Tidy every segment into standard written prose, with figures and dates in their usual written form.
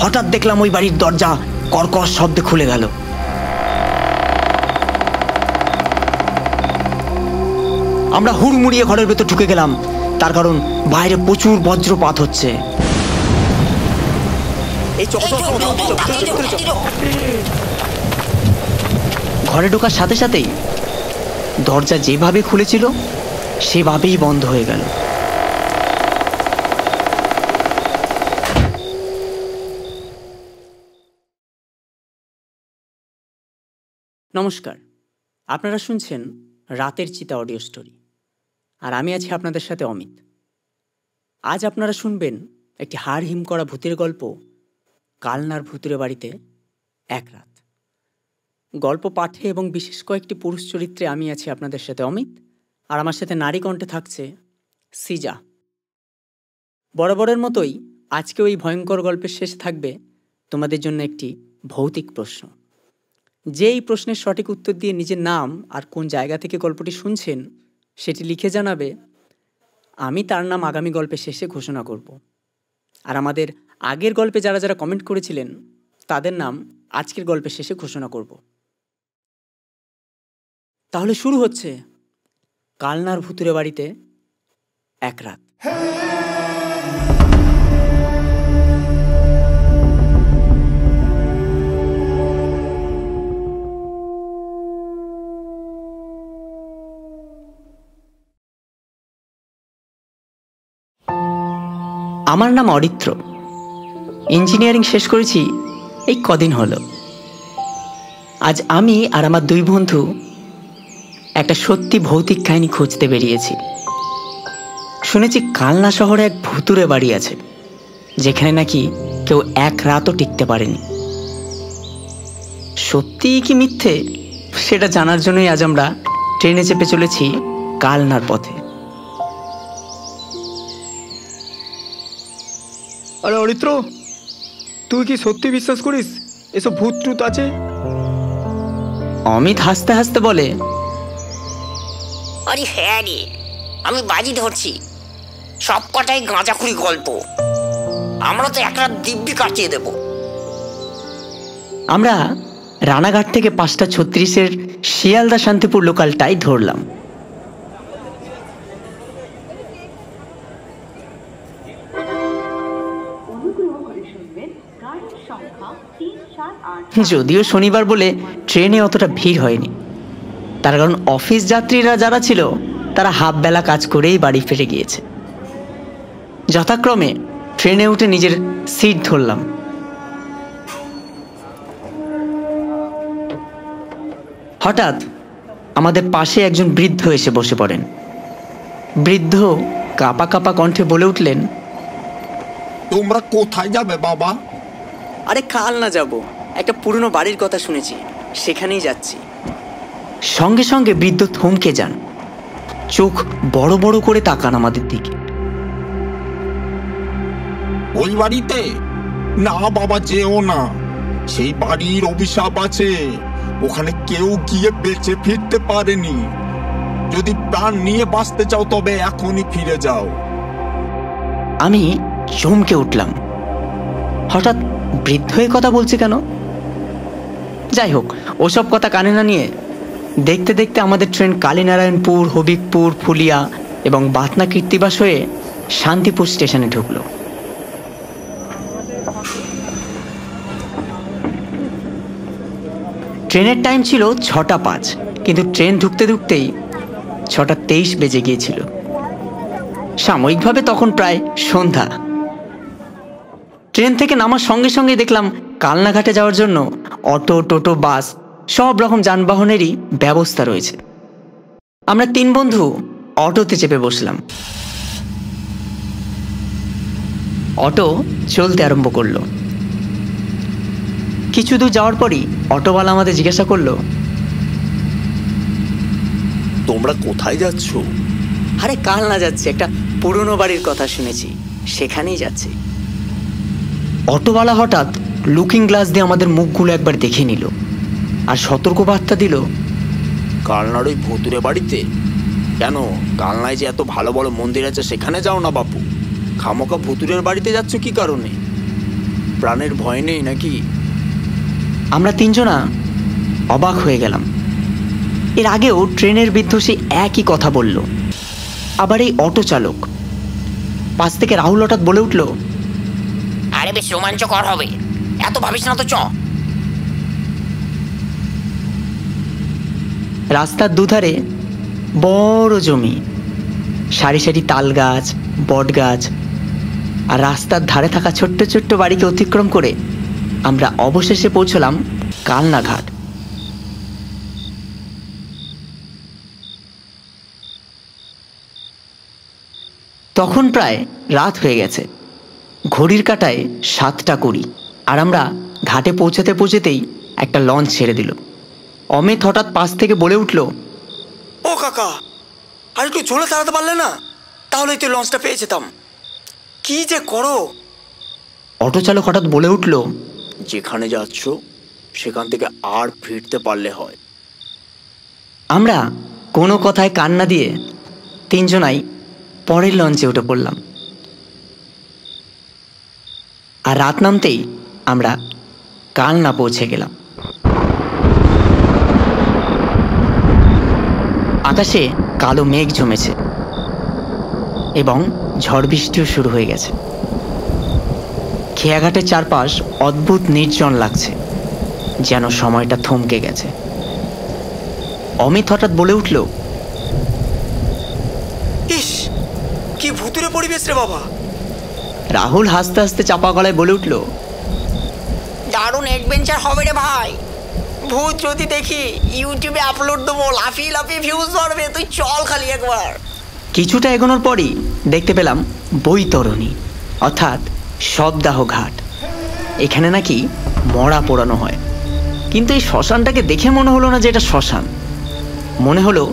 হঠাৎ দেখলাম ওই বাড়ির দরজা কর্কশ শব্দে খুলে গেল। আমরা হুড়মুড়িয়ে ঘরের ভেতর ঢুকে গেলাম, তার কারণ বাইরে প্রচুর বজ্রপাত হচ্ছে। ঘরে ঢোকার সাথে সাথেই দরজা যেভাবে খুলেছিল সেভাবেই বন্ধ হয়ে গেল। নমস্কার, আপনারা শুনছেন রাতের চিতা অডিও স্টোরি, আর আমি আছি আপনাদের সাথে অমিত। আজ আপনারা শুনবেন একটি হাড় হিম করা ভূতের গল্প, কালনার ভুতুড়ে বাড়িতে এক রাত। গল্প পাঠে এবং বিশেষ কয়েকটি পুরুষ চরিত্রে আমি আছি আপনাদের সাথে অমিত, আর আমার সাথে নারী কণ্ঠে থাকছে সিজা। বরাবরের মতোই আজকে ওই ভয়ঙ্কর গল্পের শেষে থাকবে তোমাদের জন্য একটি ভৌতিক প্রশ্ন। যে এই প্রশ্নের সঠিক উত্তর দিয়ে নিজের নাম আর কোন জায়গা থেকে গল্পটি শুনছেন সেটি লিখে জানাবে, আমি তার নাম আগামী গল্পের শেষে ঘোষণা করব। আর আমাদের আগের গল্পে যারা যারা কমেন্ট করেছিলেন তাদের নাম আজকের গল্পের শেষে ঘোষণা করব। তাহলে শুরু হচ্ছে কালনার ভুতুড়ে বাড়িতে এক রাত। আমার নাম অরিত্র। ইঞ্জিনিয়ারিং শেষ করেছি এই কদিন হলো। আজ আমি আর আমার দুই বন্ধু একটা সত্যি ভৌতিক কাহিনী খুঁজতে বেরিয়েছি। শুনেছি কালনা শহরে এক ভুতুড়ে বাড়ি আছে, যেখানে নাকি কেউ এক রাতও টিকতে পারেনি। সত্যি কি মিথ্যে সেটা জানার জন্যই আজ আমরা ট্রেনে চেপে চলেছি কালনার পথে। আরে অরিত্র, তুই কি সত্যি বিশ্বাস করিস এসব ভূত টুত আছে? অমিত হাসতে হাসতে বলে, আরে হ্যাঁ রে, আমি বাজি ধরছি সব কটাই গাঁজাখুরি গল্প। আমরা তো এক রাত দিব্যি কাটিয়ে দেব। আমরা রানাঘাট থেকে 5:36 শিয়ালদা শান্তিপুর লোকালটাই ধরলাম। যদিও শনিবার বলে ট্রেনে অতটা ভিড় হয়নি, তার কারণ অফিস যাত্রীরা যারা ছিল তারা হাফ বেলা কাজ করেই বাড়ি ফিরে গিয়েছে। যথাক্রমে ট্রেনে উঠে নিজের সিট ধরলাম। হঠাৎ আমাদের পাশে একজন বৃদ্ধ এসে বসে পড়েন। বৃদ্ধ কাঁপা কাঁপা কণ্ঠে বলে উঠলেন, তোমরা কোথায় যাবে বাবা? আরে কালনা যাব, একটা পুরনো বাড়ির কথা শুনেছি, সেখানেই যাচ্ছি। সঙ্গে সঙ্গে বৃদ্ধ থমকে যান, চোখ বড় বড় করে তাকান আমাদের দিকে। ওই বাড়িতে? না বাবা, যেও না, সেই বাড়ির অভিশাপ আছে। ওখানে কেউ গিয়ে বেঁচে ফিরতে পারেনি। যদি প্রাণ নিয়ে বাঁচতে চাও তবে এখনই ফিরে যাও। আমি চমকে উঠলাম, হঠাৎ বৃদ্ধ এই কথা বলছে কেন? যাই হোক, ওসব কথা কানে না নিয়ে দেখতে দেখতে আমাদের ট্রেন কালীনারায়ণপুর, হবিবপুর, ফুলিয়া এবং বাতনা কীর্তিবাস হয়ে শান্তিপুর স্টেশনে ঢুকল। ট্রেনের টাইম ছিল 6:05, কিন্তু ট্রেন ঢুকতে ঢুকতেই 6:23 বেজে গিয়েছিল। সাময়িকভাবে তখন প্রায় সন্ধ্যা। ট্রেন থেকে নামার সঙ্গে সঙ্গে দেখলাম কালনাঘাটে যাওয়ার জন্য অটো, টোটো, বাস সব রকম যানবাহনেরই ব্যবস্থা রয়েছে। আমরা 3 বন্ধু অটোতে চেপে বসলাম। অটো চলতে আরম্ভ করলো। কিছু দূর যাওয়ার পরই অটোওয়ালা আমাদের জিজ্ঞাসা করলো, তোমরা কোথায় যাচ্ছ? আরে কালনা যাচ্ছি, একটা পুরনো বাড়ির কথা শুনেছি, সেখানেই যাচ্ছি। অটোওয়ালা হঠাৎ লুকিং গ্লাস দিয়ে আমাদের মুখগুলো একবার দেখে নিল আর সতর্কবার্তা দিল, কালনার ওই ভুতুড়ে বাড়িতে? কেন, কালনায় যে এত ভালো বড় মন্দির আছে সেখানে যাও না বাপু। খামোকা ভুতুড়ের বাড়িতে যাচ্ছ কি কারণে? প্রাণের ভয় নেই নাকি? আমরা তিনজনা অবাক হয়ে গেলাম। এর আগেও ট্রেনের বিধ্বসী একই কথা বলল। আবার এই অটো চালক পাশ থেকে রাহুল হঠাৎ বলে উঠল, আরে বেশ রোমাঞ্চকর হবে, এত ভাবিস না তো, চ। রাস্তার দুধারে বড় জমি, সারি সারি তাল গাছ, বট গাছ, আর রাস্তার ধারে থাকা ছোট্ট ছোট্ট বাড়িকে অতিক্রম করে আমরা অবশেষে পৌঁছলাম কালনা ঘাট। তখন প্রায় রাত হয়ে গেছে, ঘড়ির কাঁটায় 7:20, আর আমরা ঘাটে পৌঁছাতে পৌঁছাতেই একটা লঞ্চ ছেড়ে দিল। অমিত হঠাৎ পাশ থেকে বলে উঠল, ও কাকা, আর একটু ঝোলে তাড়াতে পারলে না, তাহলেই তো লঞ্চটা পেয়ে যেতাম। কি যে করো! অটো চালক হঠাৎ বলে উঠল, যেখানে যাচ্ছ সেখান থেকে আর ফিরতে পারলে হয়। আমরা কোনো কথায় কান না দিয়ে তিনজনাই পরের লঞ্চে উঠে পড়লাম। আর রাত নামতেই আমরা কালনা পৌঁছে গেলাম। আকাশে কালো মেঘ জমেছে এবং ঝড় বৃষ্টিও শুরু হয়ে গেছে। খেয়াঘাটের চারপাশ অদ্ভুত নির্জন লাগছে, যেন সময়টা থমকে গেছে। অমিত হঠাৎ বলে উঠল, ইস, কি ভুতুরে পরিবেশ রে বাবা! রাহুল হাসতে হাসতে চাপা গলায় বলে উঠল, দারুণ অ্যাডভেঞ্চার হবে রে ভাই। ভূত যদি দেখি ইউটিউবে আপলোড দেবো, লাফিয়ে লাফিয়ে ভিউজ বাড়বে, তুই চল খালি একবার। কিছুটা এগোনোর পরই দেখতে পেলাম বৈতরণী, অর্থাৎ শবদাহ ঘাট। এখানে নাকি মরা পোড়ানো হয়, কিন্তু এই শ্মশানটাকে দেখে মনে হলো না যে এটা শ্মশান, মনে হলো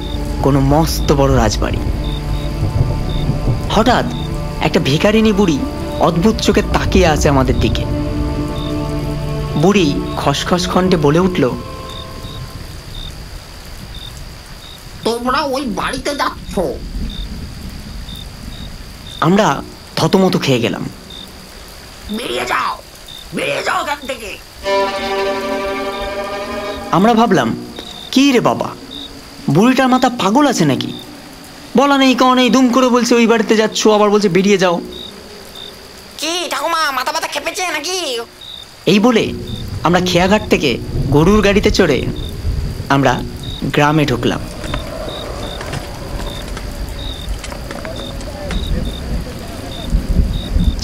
কোনো মস্ত বড় রাজবাড়ি। হঠাৎ একটা ভিখারিনী বুড়ি অদ্ভুত চোখে তাকিয়ে আছে আমাদের দিকে। বুড়ি খসখস কণ্ঠে বলে উঠল, তোমরা ওই বাড়িতে যাচ্ছ? আমরা থতমত খেয়ে গেলাম। বেরিয়ে যাও, বেরিয়ে যাও এখান থেকে। আমরা ভাবলাম, কি রে বাবা, বুড়িটার মাথা পাগল আছে নাকি? বলা নেই কও নেই, দুম করে বলছে ওই বাড়িতে যাচ্ছ, আবার বলছে বেরিয়ে যাও। কি ঠাকুমা, মাথা ব্যথা খেপেছে নাকি? এই বলে আমরা খেয়াঘাট থেকে গরুর গাড়িতে চড়ে আমরা গ্রামে ঢুকলাম।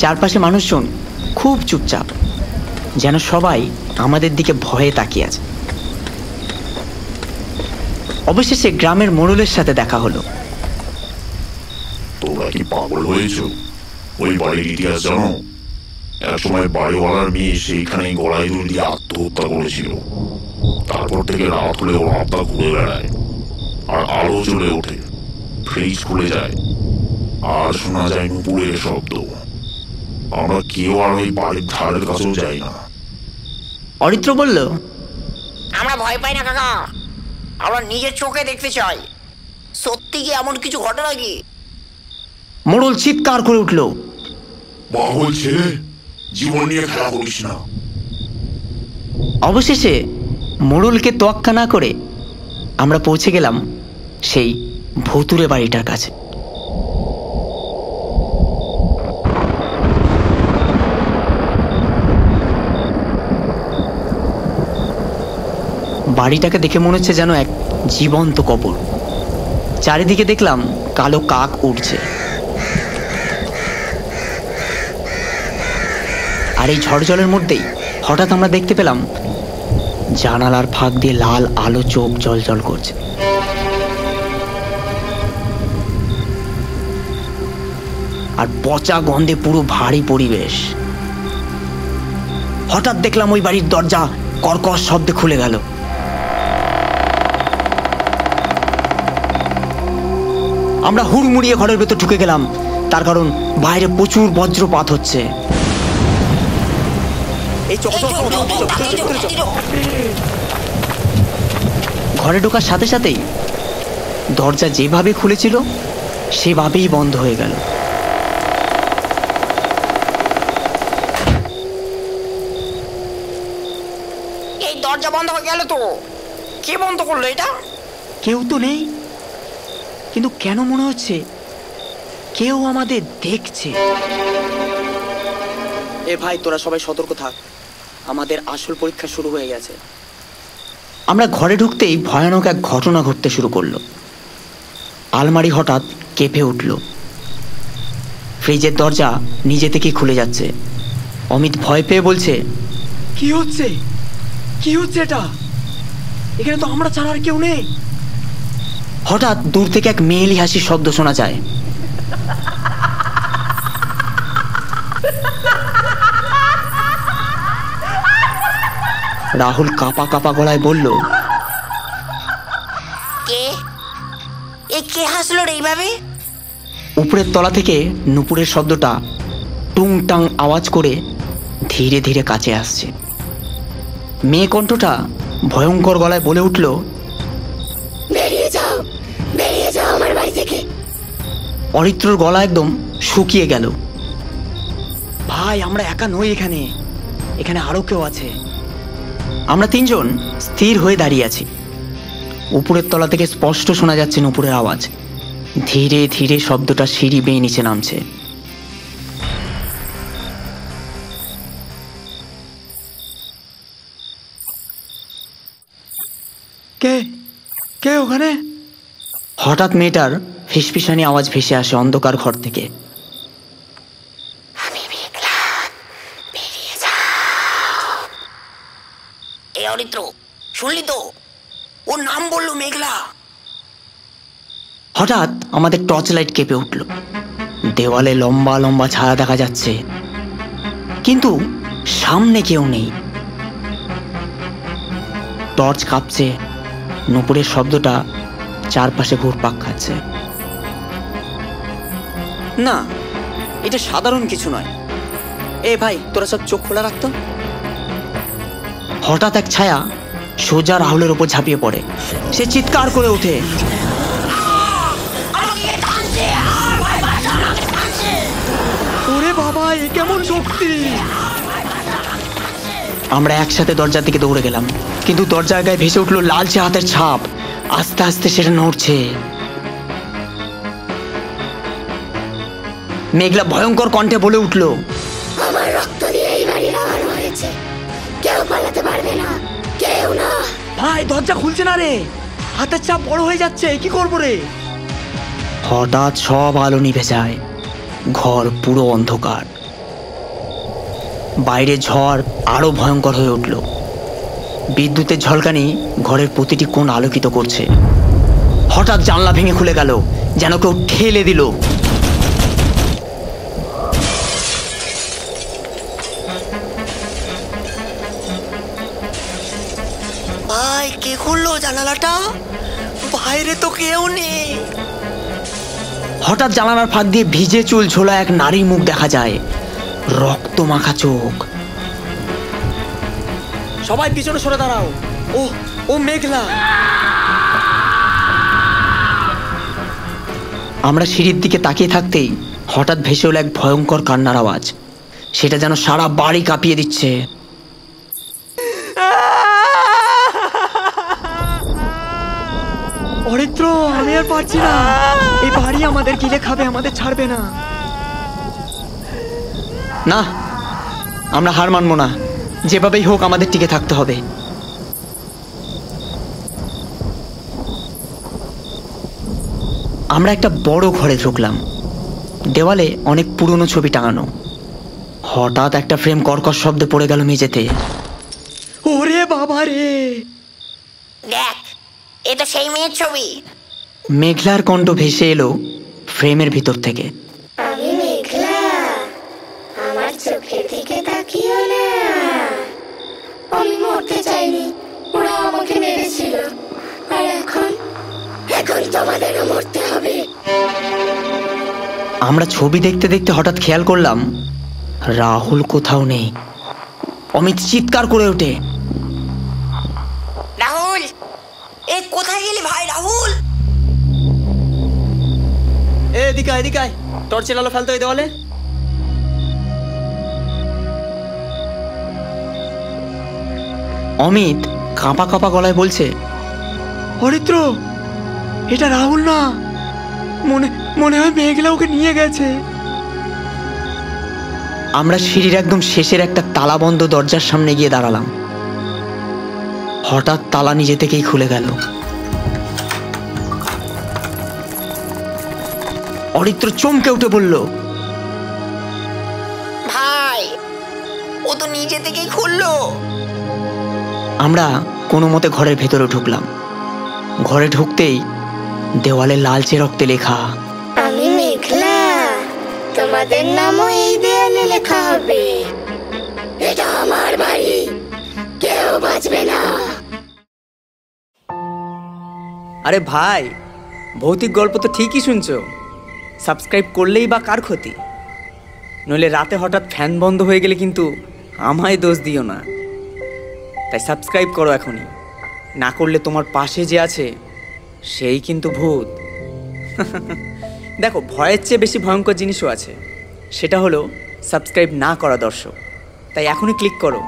চারপাশে মানুষজন খুব চুপচাপ, যেন সবাই আমাদের দিকে ভয়ে তাকিয়ে আছে। অবশেষে গ্রামের মোড়লের সাথে দেখা হলো। তোমরা কি পাগল হয়েছ? ওই বাড়ির ইতিহাস জানো? একসময় বাড়িওয়ালার মেয়ে সেইখানে গলায় দড়ি দিয়ে আত্মহত্যা করেছিল। তারপর থেকে রাত হলে ওর আত্মা ঘুরে বেড়ায়, আর আলো জ্বলে ওঠে, ফ্রিজ খুলে যায়, আর শোনা যায় নুপুরের শব্দ। আমরা কেউ আর ওই বাড়ির ধারের কাছেও যাই না। অরিত্র বলল, আমরা ভয় পাই না কাকা, আমরা নিজের চোখে দেখতে চাই। সত্যি কি এমন কিছু ঘটে নাকি? মোড়ল চিৎকার করে উঠল, পাগল ছেলে, জীবন নিয়ে খেলা করিস না। অবশেষে মোড়লকে তোয়াক্কা না করে আমরা পৌঁছে গেলাম সেই ভুতুরে বাড়িটার কাছে। বাড়িটাকে দেখে মনে হচ্ছে যেন এক জীবন্ত কবর। চারিদিকে দেখলাম কালো কাক উড়ছে, আর এই ঝড় জলের মধ্যেই হঠাৎ আমরা দেখতে পেলাম জানালার ফাঁক দিয়ে লাল আলো চোখ জল জল করছে। আর পচা গন্ধে পুরো ভারী পরিবেশ। হঠাৎ দেখলাম ওই বাড়ির দরজা কর্কশ শব্দে খুলে গেল। আমরা হুড়মুড়িয়ে ঘরের ভেতর ঢুকে গেলাম, তার কারণ বাইরে প্রচুর বজ্রপাত হচ্ছে। ঘরে ঢোকার সাথে সাথেই দরজা যেভাবে খুলেছিল সেভাবেই বন্ধ হয়ে গেল। এই দরজা বন্ধ হয়ে গেল তো। কে বন্ধ করলো এটা? কেউ তো নেই, কিন্তু কেন মনে হচ্ছে কেউ আমাদের দেখছে। এ ভাই, তোরা সবাই সতর্ক থাক, আমাদের আসল পরীক্ষা শুরু হয়ে গেছে। আমরা ঘরে ঢুকতেই ভয়ানক এক ঘটনা ঘটতে শুরু করলো। আলমারি হঠাৎ কেঁপে উঠল, ফ্রিজের দরজা নিজে থেকেই খুলে যাচ্ছে। অমিত ভয় পেয়ে বলছে, কি হচ্ছে? কি হচ্ছে এটা? এখানে তো আমরা ছাড়া আর কেউ নেই। হঠাৎ দূর থেকে এক মেয়েলি হাসির শব্দ শোনা যায়। রাহুল কাঁপা কাঁপা গলায় বলল, কে? এ কে হাসলো রে এইভাবে? উপরের তলা থেকে নুপুরের শব্দটা টুংটাং আওয়াজ করে ধীরে ধীরে কাছে আসছে। মেয়ে কণ্ঠটা ভয়ঙ্কর গলায় বলে উঠল, বেরিয়ে যাও, বেরিয়ে যাও আমার বাড়ি থেকে। অরিত্রর গলা একদম শুকিয়ে গেল। ভাই, আমরা একা নই, এখানে এখানে আরো কেউ আছে। আমরা তিনজন স্থির হয়ে দাঁড়িয়ে আছি। উপরের তলা থেকে স্পষ্ট শোনা যাচ্ছে নুপুরের আওয়াজ। ধীরে ধীরে শব্দটা সিঁড়ি বেয়ে নিচে নামছে। কে কে ওখানে? হঠাৎ মেয়েটার ফিসফিসানি আওয়াজ ভেসে আসে অন্ধকার ঘর থেকে। আমি মেঘলা, বেরিয়ে যাও। এ অরিত্র, শুনলি তো? ওর নাম বললো মেঘলা। হঠাৎ আমাদের টর্চ লাইট কেঁপে উঠল। দেওয়ালে লম্বা লম্বা ছায়া দেখা যাচ্ছে, কিন্তু সামনে কেউ নেই। টর্চ কাঁপছে, নুপুরের শব্দটা চারপাশে ঘুরপাক খাচ্ছে। না, এটা সাধারণ কিছু নয়। এ ভাই, তোরা সব চোখ খোলা রাখতো। হঠাৎ এক ছায়া সোজা রাহুলের ওপর ঝাঁপিয়ে পড়ে। সে চিৎকার করে ওঠে, ওরে বাবা, এ কেমন শক্তি! আমরা একসাথে দরজার দিকে দৌড়ে গেলাম, কিন্তু দরজার গায়ে ভেসে উঠলো লালচে হাতের ছাপ। আস্তে আস্তে সেটা নড়ছে। মেঘলা ভয়ঙ্কর কণ্ঠে বলে উঠল, আমার রক্ত দিয়ে এই বাড়ি লাগানো হয়েছে, কেউ পালাতে পারবে না, কেউ না। ভাই, দরজা খুলছে না রে, হাতের চাপ বড় হয়ে যাচ্ছে, কি করবো রে? হঠাৎ সব আলো নিভে যায়। ঘর পুরো অন্ধকার। বাইরে ঝড় আরো ভয়ঙ্কর হয়ে উঠল। বিদ্যুতের ঝলকানি ঘরের প্রতিটি কোণ আলোকিত করছে। হঠাৎ জানলা ভেঙে খুলে গেল, যেন কেউ ঠেলে দিল। ভাই, কে খুললো জানালাটা? বাইরে তো কেউ নেই। হঠাৎ জানালার ফাঁক দিয়ে ভিজে চুল ঝোলা এক নারীর মুখ দেখা যায়, রক্ত মাখা চোখ। সবাই পিছনে সরে দাঁড়াও। ও ও মেঘলা। আমরা সিঁড়ির দিকে তাকিয়ে থাকতেই হঠাৎ ভেসে এলো এক ভয়ঙ্কর কান্নার আওয়াজ। সেটা যেন সারা বাড়ি কাঁপিয়ে দিচ্ছে। অরিত্র, আমি আর পারছি না, এই বাড়ি আমাদের গিলে খাবে, আমাদের ছাড়বে না। না, আমরা হার মানবো না। যেভাবেই হোক আমাদের টিকে থাকতে হবে। আমরা একটা বড় ঘরে ঢুকলাম। দেওয়ালে অনেক পুরনো ছবি টাঙানো। হঠাৎ একটা ফ্রেম কর্কশ শব্দে পড়ে গেল মেঝেতে। ওরে বাবা রে! দেখ, এ তো সেই মেয়ের ছবি। মেঘলার কণ্ঠ ভেসে এলো ফ্রেমের ভিতর থেকে। আমি মেঘলা, আমার চোখের দিকে তাকিও না। আমি মরতে চাইনি, ওরা আমাকে মেরেছিল, আর এখন তোমাদেরও মরতে হবে। আমরা ছবি দেখতে দেখতে হঠাৎ খেয়াল করলাম রাহুল কোথাও নেই। অমিত চিৎকার করে ওঠে, রাহুল, এ কোথায় গেলি ভাই? রাহুল, এদিকে এদিকে আয়, টর্চের আলো ফেলতে হয় দেওয়ালে। অমিত কাঁপা কাঁপা গলায় বলছে, অরিত্র, এটা রাহুল না, মনে হয় মেঘলা ওকে নিয়ে গেছে। আমরা সিঁড়ির একদম শেষের একটা তালাবন্ধ দরজার সামনে গিয়ে দাঁড়ালাম। হঠাৎ তালা নিজে থেকেই খুলে গেল। অরিত্র চমকে উঠে বলল, ভাই, ও তো নিজে থেকেই খুললো। আমরা কোনো মতে ঘরের ভেতরে ঢুকলাম। ঘরে ঢুকতেই দেওয়ালে লালচে রক্তে লেখা, আমি মেঘলা, তোমাদের নামও এই দেয়ালে লেখা হবে। এটা আমার বাড়ি, কেউ বাঁচবে না। আরে ভাই, ভৌতিক গল্প তো ঠিকই শুনছো, সাবস্ক্রাইব করলেই বা কার ক্ষতি? নইলে রাতে হঠাৎ ফ্যান বন্ধ হয়ে গেলে কিন্তু আমায় দোষ দিও না। তাই সাবস্ক্রাইব করো এখনই, না করলে তোমার পাশে যে আছে সেই কিন্তু ভূত। দেখো, ভয়ের চেয়ে বেশি ভয়ঙ্কর জিনিসও আছে, সেটা হলো সাবস্ক্রাইব না করা দর্শক। তাই এখনই ক্লিক করো,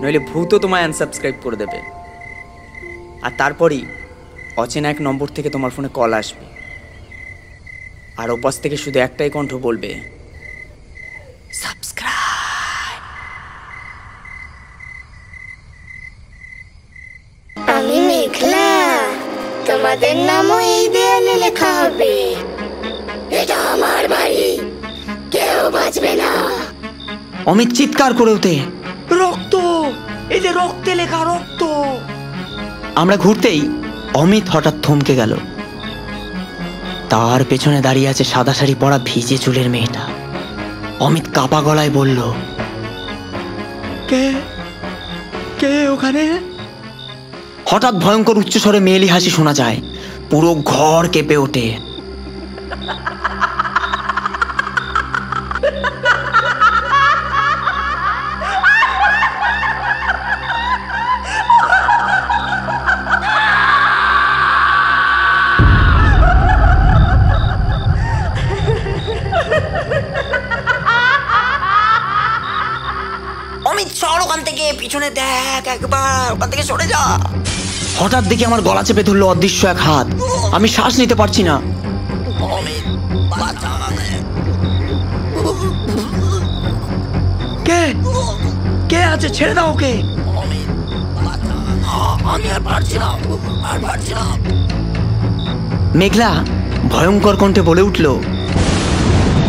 নইলে ভূতও তোমায় আনসাবস্ক্রাইব করে দেবে। আর তারপরই অচেনা এক নম্বর থেকে তোমার ফোনে কল আসবে, আর ওপাশ থেকে শুধু একটাই কণ্ঠ বলবে, সাবস্ক্রাইব। আমি মেঘলা, তোমাদের নামও এই দেয়ালে লেখা হবে। এটা আমার বাড়ি, কেউ বাঁচবে না। অমিত চিৎকার করে ওঠে, রক্ত, এই যে রক্তে লেখা, রক্ত। আমরা ঘুরতেই অমিত হঠাৎ থমকে গেল। তার পেছনে দাঁড়িয়ে আছে সাদা শাড়ি পরা ভিজে চুলের মেয়েটা। অমিত কাঁপা গলায় বলল, কে কে ওখানে? হঠাৎ ভয়ঙ্কর উচ্চস্বরে মেয়েলি হাসি শোনা যায়। পুরো ঘর কেঁপে ওঠে। অমিত, সর ওখান থেকে, পিছনে দেখ একবার, ওখান থেকে সরে যা। হঠাৎ দেখে আমার গলা চেপে ধরলো অদৃশ্য এক হাত। আমি শ্বাস নিতে পারছি না। অমিত, বাঁচা আমাকে। কে আছে? ছেড়ে দাও ওকে। অমিত, বাঁচা। আমি আর পারছি না, মেঘলা ভয়ঙ্কর কণ্ঠে বলে উঠল,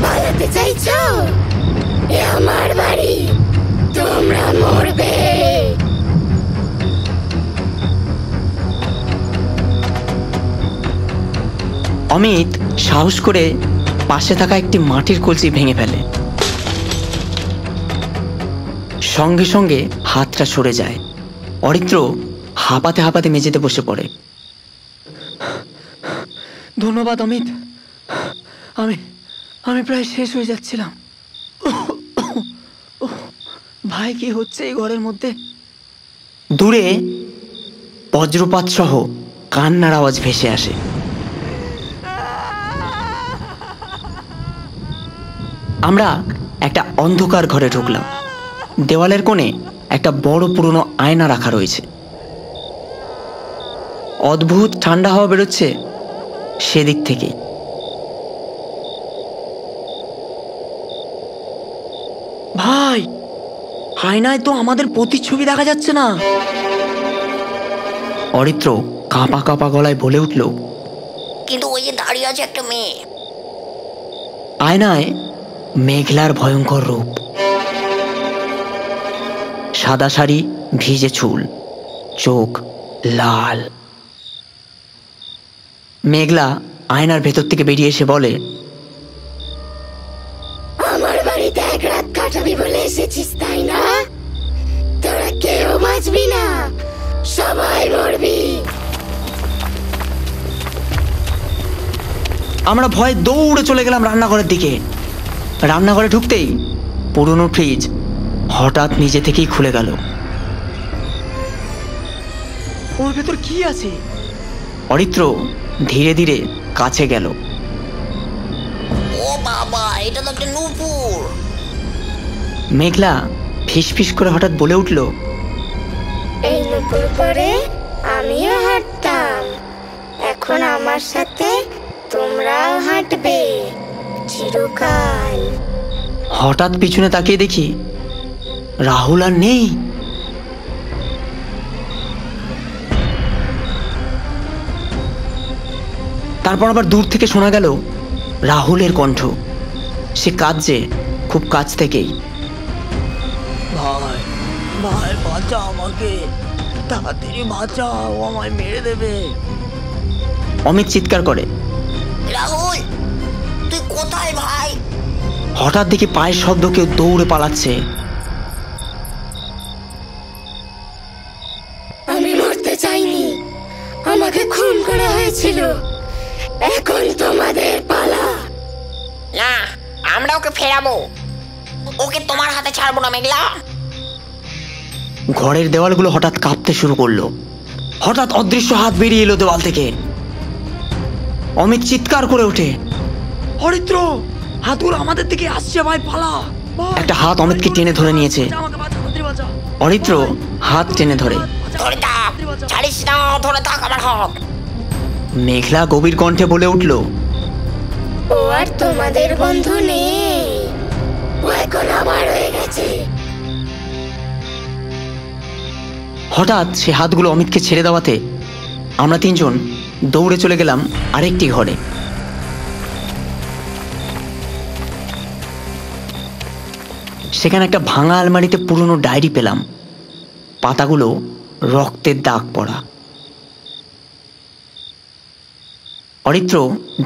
পালাতে চাইছো? এ আমার বাড়ি, তোমরা মরবে। অমিত সাহস করে পাশে থাকা একটি মাটির কলসি ভেঙে ফেলে। সঙ্গে সঙ্গে হাতটা সরে যায়। অরিত্র হাঁপাতে হাঁপাতে মেঝেতে বসে পড়ে। ধন্যবাদ অমিত, আমি প্রায় শেষ হয়ে যাচ্ছিলাম। ভাই, কি হচ্ছে এই ঘরের মধ্যে? দূরে বজ্রপাত সহ কান্নার আওয়াজ ভেসে আসে। আমরা একটা অন্ধকার ঘরে ঢুকলাম। দেওয়ালের কোণে একটা বড় পুরনো আয়না রাখা রয়েছে। অদ্ভুত ঠান্ডা হাওয়া বেরোচ্ছে সেদিক থেকে। ভাই, আয়নায় তো আমাদের প্রতিচ্ছবি দেখা যাচ্ছে না। অরিত্র কাঁপা কাঁপা গলায় বলে উঠল, কিন্তু ওই যে দাঁড়িয়ে আছে একটা মেয়ে। আয়নায় মেঘলার ভয়ঙ্কর রূপ। সাদা শাড়ি, ভিজে চুল, চোখ লাল। মেঘলা আয়নার ভেতর থেকে বেরিয়ে এসে বলে, আমার বাড়িতে এক রাত কাটাবি বলে এসেছিস, তাই না? তোরা কেউ বাঁচবি না, সবাই মরবি। আমরা ভয়ে দৌড়ে চলে গেলাম রান্নাঘরের দিকে। রান্নাঘরে ঢুকতেই পুরনো ফ্রিজ হঠাৎ নিজে থেকেই খুলে গেল। ওর ভেতর কি আছে? অরিত্র ধীরে ধীরে কাছে গেল। ও বাবা, এটা তো একটা নূপুর। মেঘলা ফিসফিস করে হঠাৎ বলে উঠল, এই নুপুর পরে আমিও হাঁটতাম, এখন আমার সাথে তোমরাও হাঁটবে চিরকাল। হঠাৎ পিছনে তাকিয়ে দেখি রাহুল আর নেই। তারপর আবার দূর থেকে শোনা গেল রাহুলের কণ্ঠ। সে কাঁদছে, খুব কাছ থেকেই। ভাই ভাই বাঁচাও আমাকে, তাড়াতাড়ি বাঁচাও, আমায় মেরে দেবে। অমিত চিৎকার করে। রাহুল, তুই কোথায় ভাই? হঠাৎ দেখি পায়ের শব্দ, কেউ দৌড়ে পালাচ্ছে। আমি মরতে চাইনি, আমাকে খুন করা হয়েছিল, এখন তোমাদের পালা। না, আমরা ওকে ফেরাবো, ওকে তোমার হাতে ছাড়বো না মেঘলা। ঘরের দেওয়ালগুলো হঠাৎ কাঁপতে শুরু করলো। হঠাৎ অদৃশ্য হাত বেরিয়ে এলো দেওয়াল থেকে। অমিত চিৎকার করে ওঠে। হরিত্র, হাতগুলো আমাদের দিকে আসছে, ভাই পালা। একটা হাত অমিতকে টেনে ধরে নিয়েছে। অরিত্র হাত টেনে ধরে। ধরে থাক, ছাড়িস না, ধরে থাক আমার হাত। মেঘলা গভীর কণ্ঠে বলে উঠল, ও আর তোমাদের বন্ধু নেই, ও এখন আমার হয়ে গেছে। হঠাৎ সে হাতগুলো অমিতকে ছেড়ে দেওয়াতে আমরা তিনজন দৌড়ে চলে গেলাম আরেকটি ঘরে। সেখানে একটা ভাঙা আলমারিতে পুরনো ডায়েরি পেলাম। পাতাগুলো রক্তের দাগ পড়া। অরিত্র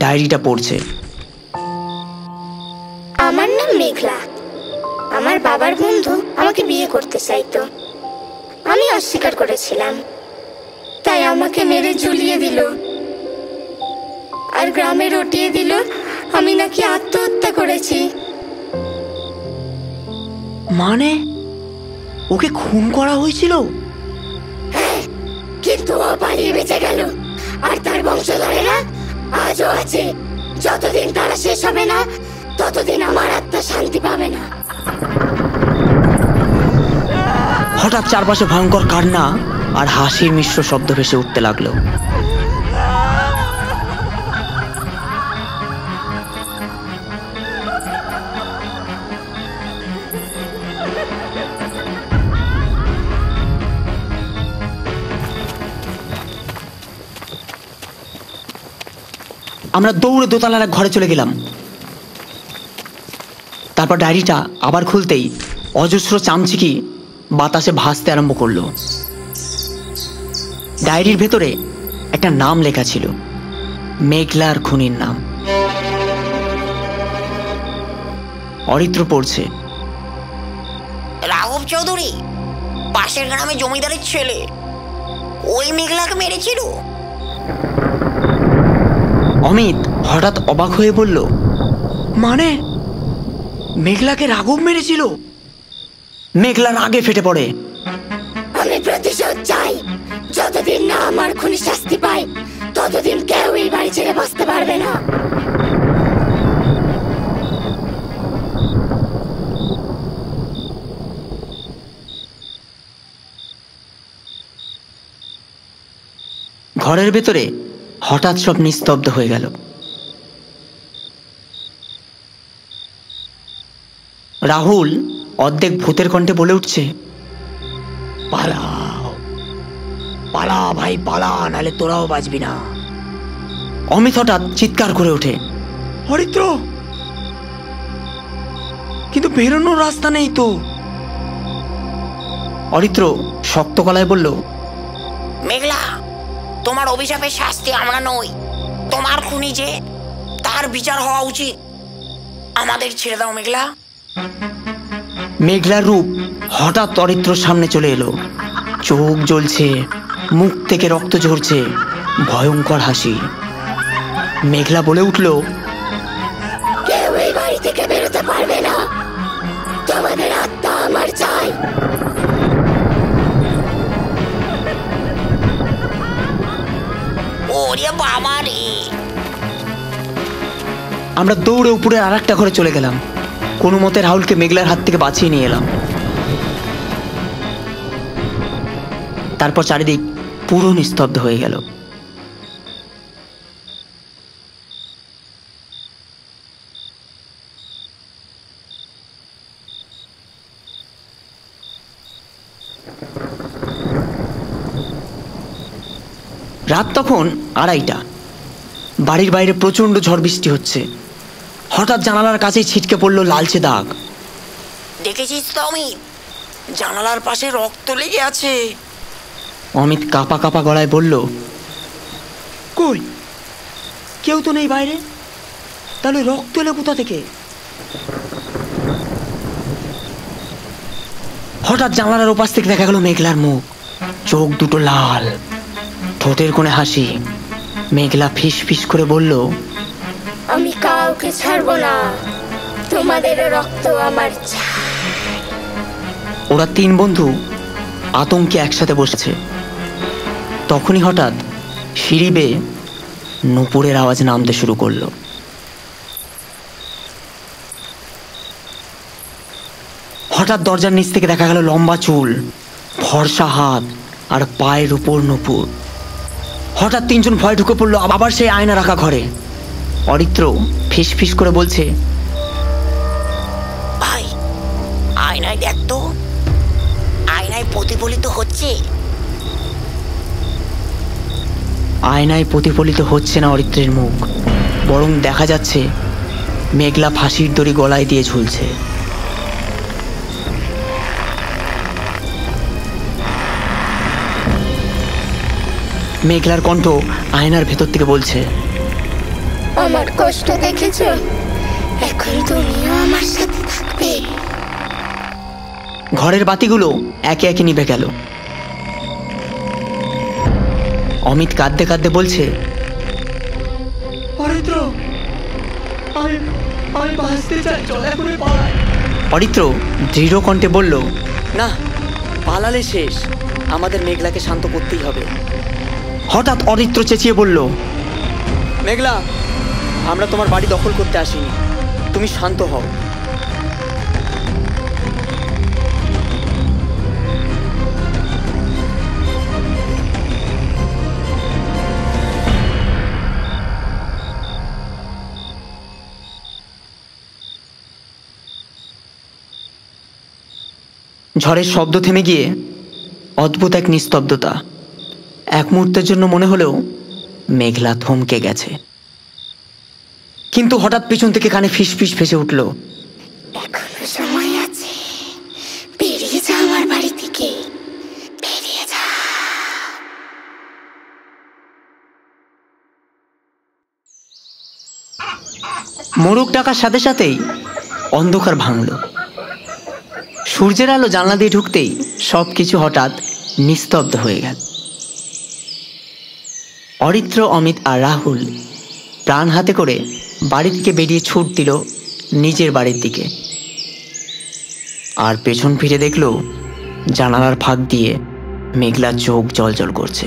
ডায়েরিটা পড়ছে। আমার নাম মেঘলা, আমার বাবার বন্ধু আমাকে বিয়ে করতে চাইতো, আমি অস্বীকার করেছিলাম, তাই আমাকে মেরে ঝুলিয়ে দিল আর গ্রামে রটিয়ে দিল আমি নাকি আত্মহত্যা করেছি। মানে ওকে খুন করা হয়েছিল? কিন্তু ও পালিয়ে বেঁচে গেল, আর তার বংশধরেরা আজও আছে। যতদিন তারা শেষ হবে না, ততদিন আমার আত্মা শান্তি পাবে না। হঠাৎ চারপাশে ভয়ঙ্কর কান্না আর হাসির মিশ্র শব্দ ভেসে উঠতে লাগলো। আমরা দৌড়ে দোতলার এক ঘরে চলে গেলাম। তারপর ডায়েরিটা আবার খুলতেই অজস্র চামচিকি বাতাসে ভাসতে আরম্ভ করলো। ডায়েরির ভেতরে একটা নাম লেখা ছিল, মেঘলার খুনির নাম। অরিত্র পড়ছে। রাঘব চৌধুরী, পাশের গ্রামে জমিদারের ছেলে, ওই মেঘলাকে মেরেছিল। অমিত হঠাৎ অবাক হয়ে বলল, মানে মেঘলাকে রাঘব মেরেছিল? মেঘলা রাগে ফেটে পড়ে। আমি প্রতিশোধ চাই, যতদিন না আমার খুনি শাস্তি পায় ততদিন কেউ এই বাড়ি ছেড়ে বসতে পারবে না। ঘরের ভেতরে হঠাৎ সব নিস্তব্ধ হয়ে গেল। রাহুল অর্ধেক ভূতের কণ্ঠে বলে উঠছে, পালাও পালা ভাই পালা, নাহলে তোরাও বাঁচবি না। অমিত হঠাৎ চিৎকার করে ওঠে, হরিত্র, কিন্তু বেরোনোর রাস্তা নেই তো। অরিত্র শক্ত গলায় বলল, মেঘলা, তোমার অভিশাপের শাস্তি আমরা নই, তোমার খুনি যে, তার বিচার হওয়া উচিত। আমাদের ছেড়ে দাও মেঘলা। মেঘলার রূপ হঠাৎ অরিত্রর সামনে চলে এলো। চোখ জ্বলছে, মুখ থেকে রক্ত ঝরছে, ভয়ঙ্কর হাসি। মেঘলা বলে উঠল, কেউ এই বাড়ি থেকে বেরোতে পারবে না, তোমাদের আত্মা আমার চাই। ওরে বাবা রে! আমরা দৌড়ে উপরে আর একটা ঘরে চলে গেলাম। কোনো মতে রাহুলকে মেঘলার হাত থেকে বাঁচিয়ে নিয়ে এলাম। তারপর চারিদিক পুরো নিস্তব্ধ হয়ে গেল। রাত তখন 2:30। বাড়ির বাইরে প্রচণ্ড ঝড় বৃষ্টি হচ্ছে। হঠাৎ জানালার কাছেই ছিটকে পড়ল লালচে দাগ। দেখেছিস তো অমিত, জানালার পাশে রক্ত লেগে আছে। অমিত কাঁপা কাঁপা গলায় বলল, কই, কেউ তো নেই বাইরে, তাহলে রক্ত এলো কোথা থেকে? হঠাৎ জানালার ওপাশ থেকে দেখা গেল মেঘলার মুখ, চোখ দুটো লাল, ঠোঁটের কোণে হাসি। মেঘলা ফিস ফিস করে বলল, আমি কাউকে ছাড়বো না, তোমাদের রক্ত আমার চাই। ওরা 3 বন্ধু আতঙ্কে একসাথে বসছে। তখনই হঠাৎ সিঁড়ি বেয়ে নূপুরের আওয়াজ নামতে শুরু করলো। হঠাৎ দরজার নিচ থেকে দেখা গেল লম্বা চুল, ফর্সা হাত আর পায়ের উপর নূপুর। হঠাৎ 3 জন ভয় ঢুকে পড়লো আবার সেই আয়না রাখা ঘরে। অরিত্র ফিস ফিস করে বলছে, ভাই, আয়নায় দেখ তো, আয়নায় প্রতিফলিত হচ্ছে। আয়নায় প্রতিফলিত হচ্ছে না অরিত্রের মুখ, বরং দেখা যাচ্ছে মেঘলা ফাঁসির দড়ি গলায় দিয়ে ঝুলছে। মেঘলার কণ্ঠ আয়নার ভেতর থেকে বলছে, আমার কষ্ট দেখেছো, এখন তুমিও আমার সাথে থাকবে। ঘরের বাতিগুলো একে একে নিভে গেল। অমিত কাঁদতে কাঁদতে বলছে, অরিত্র, আমি বাঁচতে চাই, চল এখনই পালাই। অরিত্র দৃঢ় কণ্ঠে বলল, না, পালালে শেষ, আমাদের মেঘলাকে শান্ত করতেই হবে। হঠাৎ অরিত্র চেঁচিয়ে বলল, মেঘলা, আমরা তোমার বাড়ি দখল করতে আসিনি, তুমি শান্ত হও। ঝড়ের শব্দ থেমে গিয়ে অদ্ভুত এক নিস্তব্ধতা। এক মুহূর্তের জন্য মনে হলেও মেঘলা থমকে গেছে। কিন্তু হঠাৎ পিছন থেকে কানে ফিস ফিস ভেসে উঠল, এখনো সময় আছে, বেরিয়ে যা আমার বাড়ি থেকে, বেরিয়ে যা। মোরগ ডাকার সাথে সাথেই অন্ধকার ভাঙল। সূর্যের আলো জানলা দিয়ে ঢুকতেই সবকিছু হঠাৎ নিস্তব্ধ হয়ে গেল। অরিত্র, অমিত আর রাহুল প্রাণ হাতে করে বাড়ি থেকে বেরিয়ে ছুট দিল নিজের বাড়ির দিকে। আর পেছন ফিরে দেখল জানালার ফাঁক দিয়ে মেঘলার চোখ জ্বলজ্বল করছে।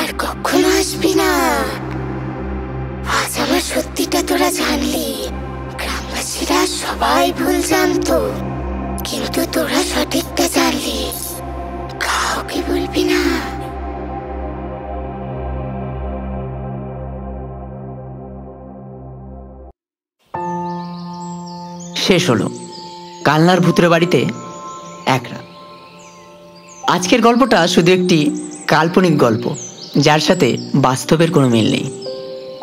আর কখনো আসবি না, আজ আমার সত্যিটা তোরা জানলি। গ্রামবাসীরা সবাই ভুল জানতো, কিন্তু তোরা সঠিকটা জানলি, কাউকে বলবি না। শেষ হলো কালনার ভূতের বাড়িতে এক রাত। আজকের গল্পটা শুধু একটি কাল্পনিক গল্প, যার সাথে বাস্তবের কোনো মিল নেই,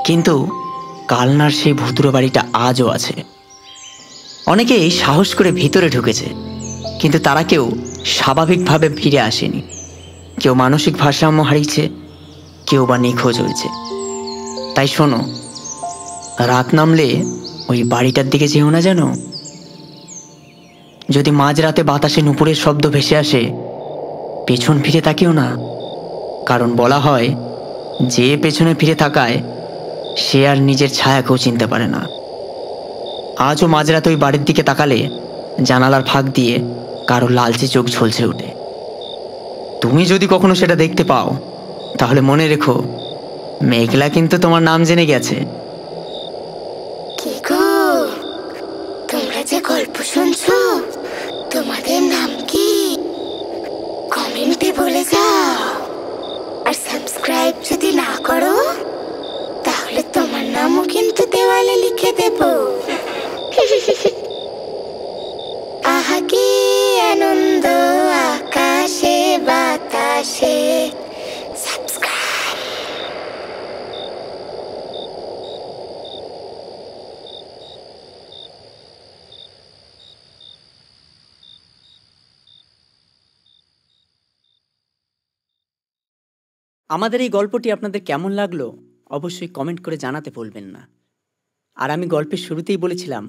কিন্তু কালনার সেই ভূতুড়ে বাড়িটা আজও আছে। অনেকেই সাহস করে ভিতরে ঢুকেছে, কিন্তু তারা কেউ স্বাভাবিকভাবে ফিরে আসেনি। কেউ মানসিক ভারসাম্য হারিয়েছে, কেউ বা নিখোঁজ হয়েছে। তাই শোনো, রাত নামলে ওই বাড়িটার দিকে যেও না যেন। যদি মাঝরাতে বাতাসে নুপুরের শব্দ ভেসে আসে, পেছন ফিরে তাকিও না, কারণ বলা হয় যে পেছনে ফিরে তাকায় সে আর নিজের ছায়াকেও চিনতে পারে না। আজও মাঝরাতে ওই বাড়ির দিকে তাকালে জানালার ফাঁক দিয়ে কারো লালচে চোখ ঝলসে ওঠে। তুমি যদি কখনো সেটা দেখতে পাও, তাহলে মনে রেখো, মেঘলা কিন্তু তোমার নাম জেনে গেছে। কি গো, তোমরা যে গল্প শুনছো, তোমাদের নাম কি? কমেন্টে বলে দেওয়ালে লিখে দেব। আহা কি আনন্দ আকাশে বাতাসে। সাবস্ক্রাইব। আমাদের এই গল্পটি আপনাদের কেমন লাগলো অবশ্যই কমেন্ট করে জানাতে ভুলবেন না। আর আমি গল্পের শুরুতেই বলেছিলাম,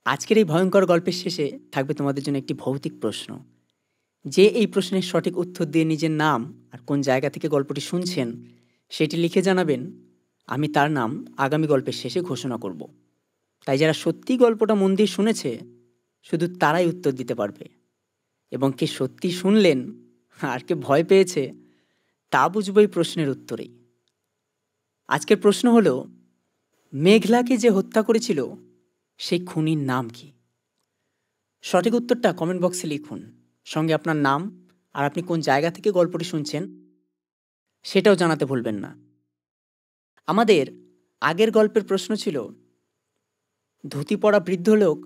আজকের এই ভয়ঙ্কর গল্পের শেষে থাকবে তোমাদের জন্য একটি ভৌতিক প্রশ্ন। যে এই প্রশ্নের সঠিক উত্তর দিয়ে নিজের নাম আর কোন জায়গা থেকে গল্পটি শুনছেন সেটি লিখে জানাবেন, আমি তার নাম আগামী গল্পের শেষে ঘোষণা করব। তাই যারা সত্যি গল্পটা মন দিয়ে শুনেছে শুধু তারাই উত্তর দিতে পারবে, এবং কে সত্যি শুনলেন আর কে ভয় পেয়েছে তা বুঝবো এই প্রশ্নের উত্তরেই। আজকের প্রশ্ন হলো, মেঘলাকে যে হত্যা করেছিল সেই খুনির নাম কি? সঠিক উত্তরটা কমেন্ট বক্সে লিখুন, সঙ্গে আপনার নাম আর আপনি কোন জায়গা থেকে গল্পটি শুনছেন সেটাও জানাতে ভুলবেন না। আমাদের আগের গল্পের প্রশ্ন ছিল, ধুতি পরা বৃদ্ধ লোক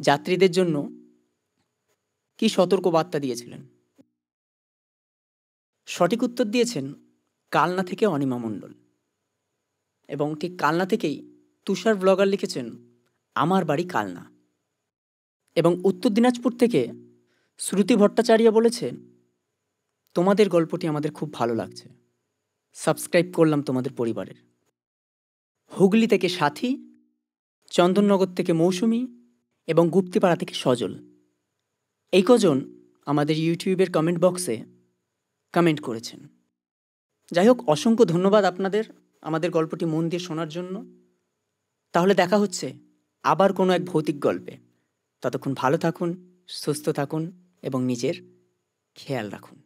যাত্রীদের জন্য কি সতর্ক বার্তা দিয়েছিলেন? সঠিক উত্তর দিয়েছেন কালনা থেকে অনিমা মণ্ডল, এবং ঠিক কালনা থেকেই তুষার ব্লগার লিখেছেন আমার বাড়ি কালনা। এবং উত্তর দিনাজপুর থেকে শ্রুতি ভট্টাচার্য বলেছে, তোমাদের গল্পটি আমাদের খুব ভালো লাগছে, সাবস্ক্রাইব করলাম তোমাদের পরিবারের। হুগলি থেকে সাথী, চন্দননগর থেকে মৌসুমী এবং গুপ্তিপাড়া থেকে সজল, এই কজন আমাদের ইউটিউবের কমেন্ট বক্সে কমেন্ট করেছেন। যাই হোক, অসংখ্য ধন্যবাদ আপনাদের আমাদের গল্পটি মন দিয়ে শোনার জন্য। তাহলে দেখা হচ্ছে আবার কোনো এক ভৌতিক গল্পে। ততক্ষণ ভালো থাকুন, সুস্থ থাকুন এবং নিজের খেয়াল রাখুন।